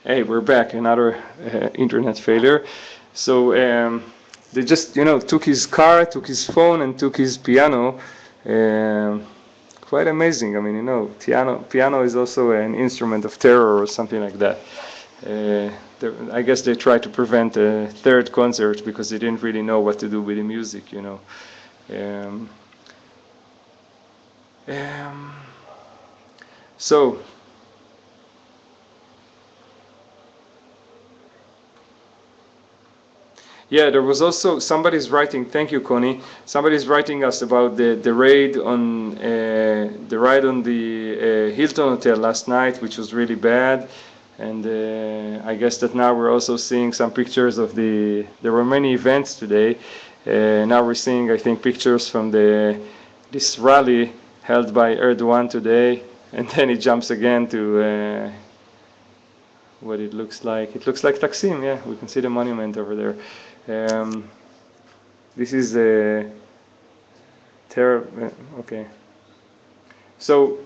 Hey, we're back. Another internet failure. So they just, took his car, took his phone, and took his piano. Um, Quite amazing. I mean, piano is also an instrument of terror or something like that. I guess they tried to prevent a third concert because they didn't really know what to do with the music. Um, um, so Yeah, there was also somebody's writing. Thank you, Connie. Somebody's writing us about the raid on the Hilton Hotel last night, which was really bad. And I guess that now we're also seeing some pictures of the. There were many events today. Now we're seeing, I think, pictures from this rally held by Erdogan today, and then it jumps again to what it looks like. It looks like Taksim. Yeah, we can see the monument over there. Um, this is a terror. Okay. So,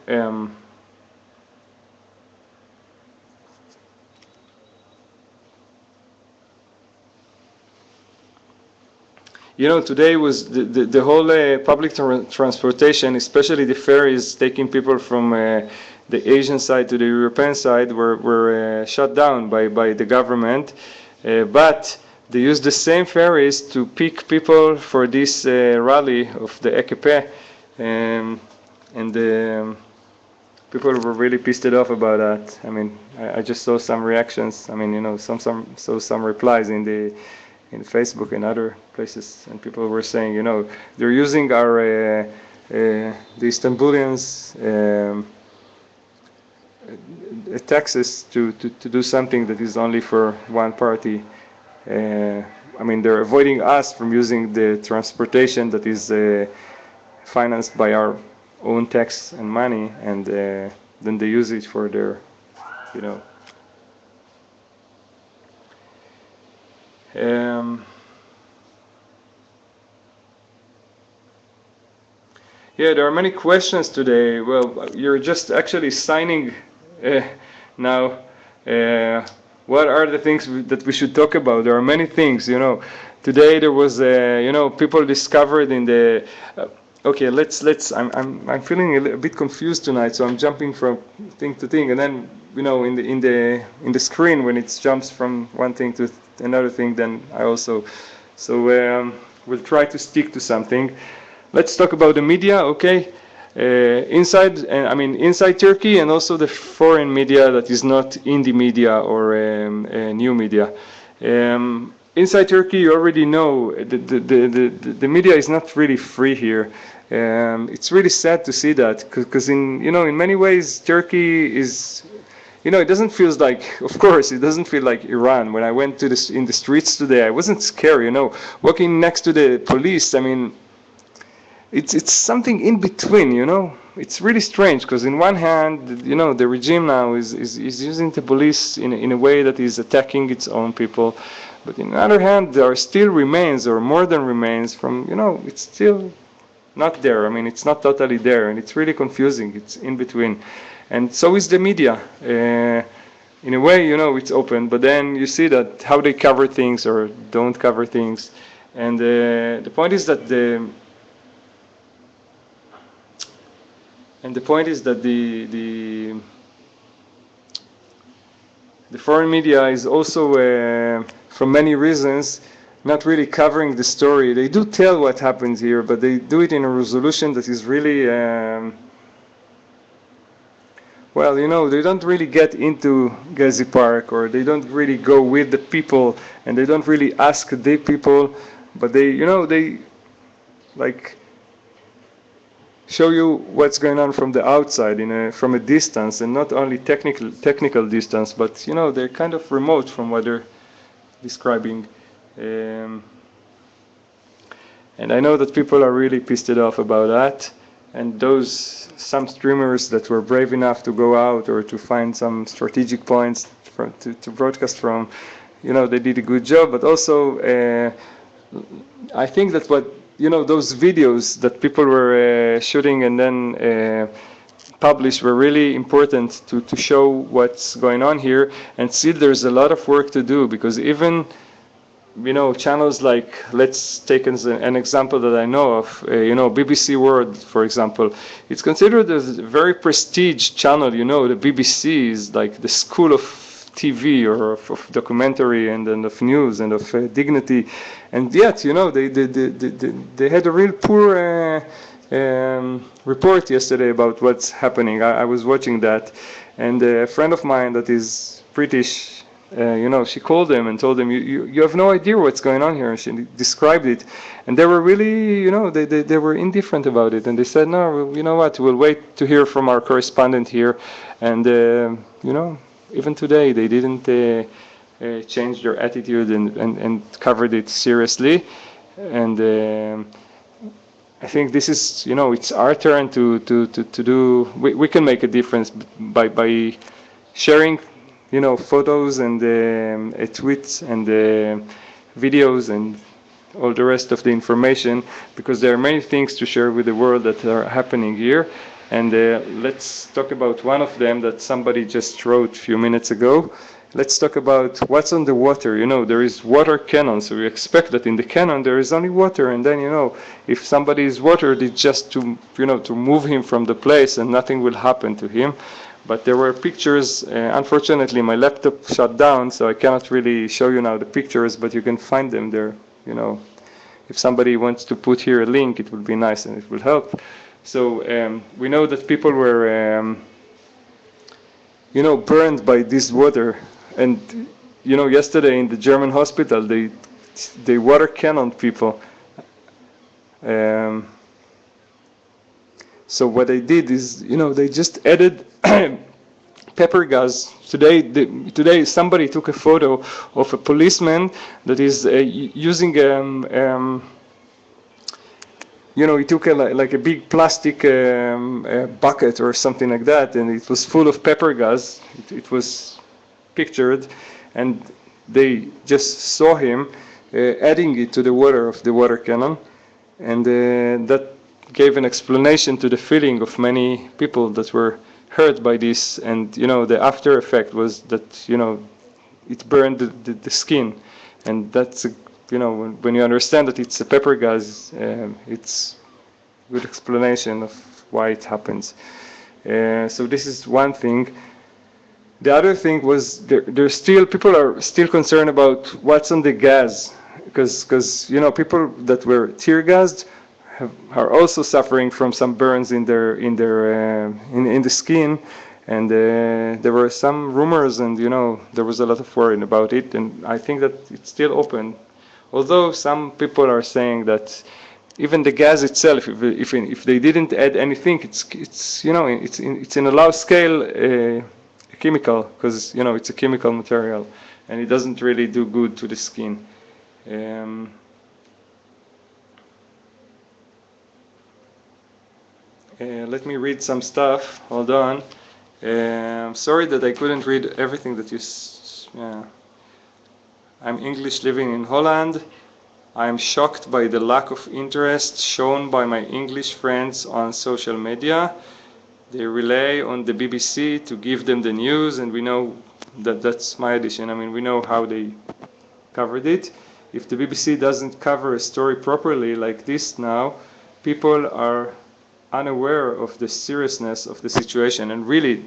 today was the whole public transportation, especially the ferries taking people from the Asian side to the European side, were shut down by the government. But they used the same ferries to pick people for this rally of the EKP. And people were really pissed off about that. I mean, I just saw some reactions. I mean, some replies in Facebook and other places, and people were saying, they're using the Istanbulians taxes to do something that is only for one party. I mean, they're avoiding us from using the transportation that is financed by our own tax and money, and then they use it for their, you know. Um, yeah, there are many questions today. Well, you're just actually signing uh, now. Uh, what are the things that we should talk about? There are many things. Today there was, people discovered in the. Okay, let's. I'm feeling a bit confused tonight, so I'm jumping from thing to thing, and then in the screen when it jumps from one thing to another thing, then I also. So we'll try to stick to something. Let's talk about the media, okay? Inside Turkey, and also the foreign media that is not indie media or new media. Inside Turkey, you already know the media is not really free here. It's really sad to see that because in many ways Turkey is, it doesn't feel like, of course, it doesn't feel like Iran. When I went in the streets today, I wasn't scared. Walking next to the police, I mean, it's something in between. It's really strange because in one hand, the regime now is using the police in a way that is attacking its own people, but in the other hand, there are still remains or more than remains from, it's still not there. I mean, it's not totally there, and it's really confusing. It's in between, and so is the media. In a way, it's open, but then you see that how they cover things or don't cover things, and the point is that the foreign media is also, for many reasons, not really covering the story. They do tell what happens here, but they do it in a resolution that is really, well, they don't really get into Gezi Park, or they don't really go with the people, and they don't really ask the people, but they like show you what's going on from the outside from a distance, and not only technical distance, but they're kind of remote from what they're describing. um, and I know that people are really pissed off about that, and those some streamers that were brave enough to go out or to find some strategic points to broadcast from, they did a good job. But also I think that those videos that people were shooting and then published were really important to show what's going on here, and still there's a lot of work to do, because even channels like, let's take as an example that I know of, BBC World, for example. It's considered as a very prestige channel. The BBC is like the school of TV or of documentary and of news and of dignity, and yet they had a real poor report yesterday about what's happening. I was watching that, and a friend of mine that is British, she called them and told them, you have no idea what's going on here. And she described it, and they were really, they were indifferent about it, and they said, no, you know what, we'll wait to hear from our correspondent here. And even today they didn't change their attitude and covered it seriously. And I think this is, it's our turn to do. We can make a difference by sharing, photos and tweets and videos and all the rest of the information, because there are many things to share with the world that are happening here. And let's talk about one of them that somebody just wrote a few minutes ago. Let's talk about what's on the water. There is water cannon, so we expect that in the cannon there is only water, and then if somebody is watered, it's just to move him from the place, and nothing will happen to him. But there were pictures. Unfortunately, my laptop shut down, so I cannot really show you now the pictures, but you can find them there. If somebody wants to put here a link, it would be nice and it will help. So we know that people were, burned by this water. And, yesterday in the German hospital, they water cannoned people. So what they did is, they just added pepper gas. Today somebody took a photo of a policeman that is using he took like a big plastic bucket or something like that, and it was full of pepper gas. It was pictured, and they just saw him adding it to the water of the water cannon, and that gave an explanation to the feeling of many people that were hurt by this. And the after effect was that it burned the skin, and that's when you understand that it's a pepper gas, it's a good explanation of why it happens. So this is one thing. The other thing was people are still concerned about what's on the gas, because people that were tear gassed are also suffering from some burns in the skin, and there were some rumors, and there was a lot of worry about it, and I think that it's still open. Although some people are saying that even the gas itself, if they didn't add anything, it's in a low scale chemical, because it's a chemical material, and it doesn't really do good to the skin. Let me read some stuff. Hold on. Sorry that I couldn't read everything that you. I'm English living in Holland. I am shocked by the lack of interest shown by my English friends on social media. They rely on the BBC to give them the news, and we know that that's my addition. I mean, we know how they covered it. If the BBC doesn't cover a story properly like this now, people are unaware of the seriousness of the situation, and really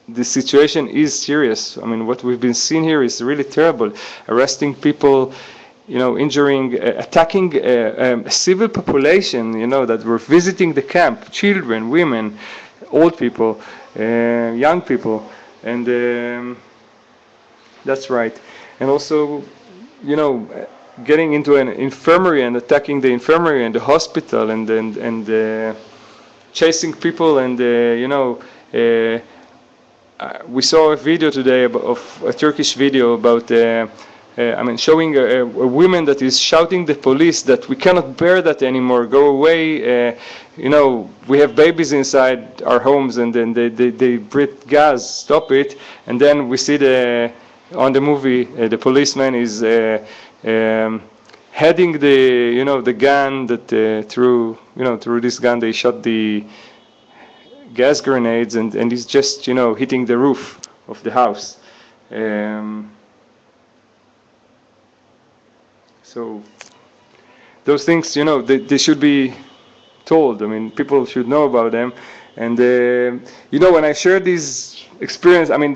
the situation is serious. I mean, what we've been seeing here is really terrible. Arresting people, injuring, attacking a civil population, that were visiting the camp, children, women, old people, young people, and that's right. And also, getting into an infirmary and attacking the infirmary and the hospital, and chasing people, and we saw a video today of a Turkish video about showing a woman that is shouting the police that we cannot bear that anymore, go away, we have babies inside our homes, and then they breathe gas, stop it. And then we see on the movie the policeman is heading the gun that through this gun they shot the gas grenades, and he's just, hitting the roof of the house. So those things, they should be told. I mean, people should know about them. And when I share these experience, I mean,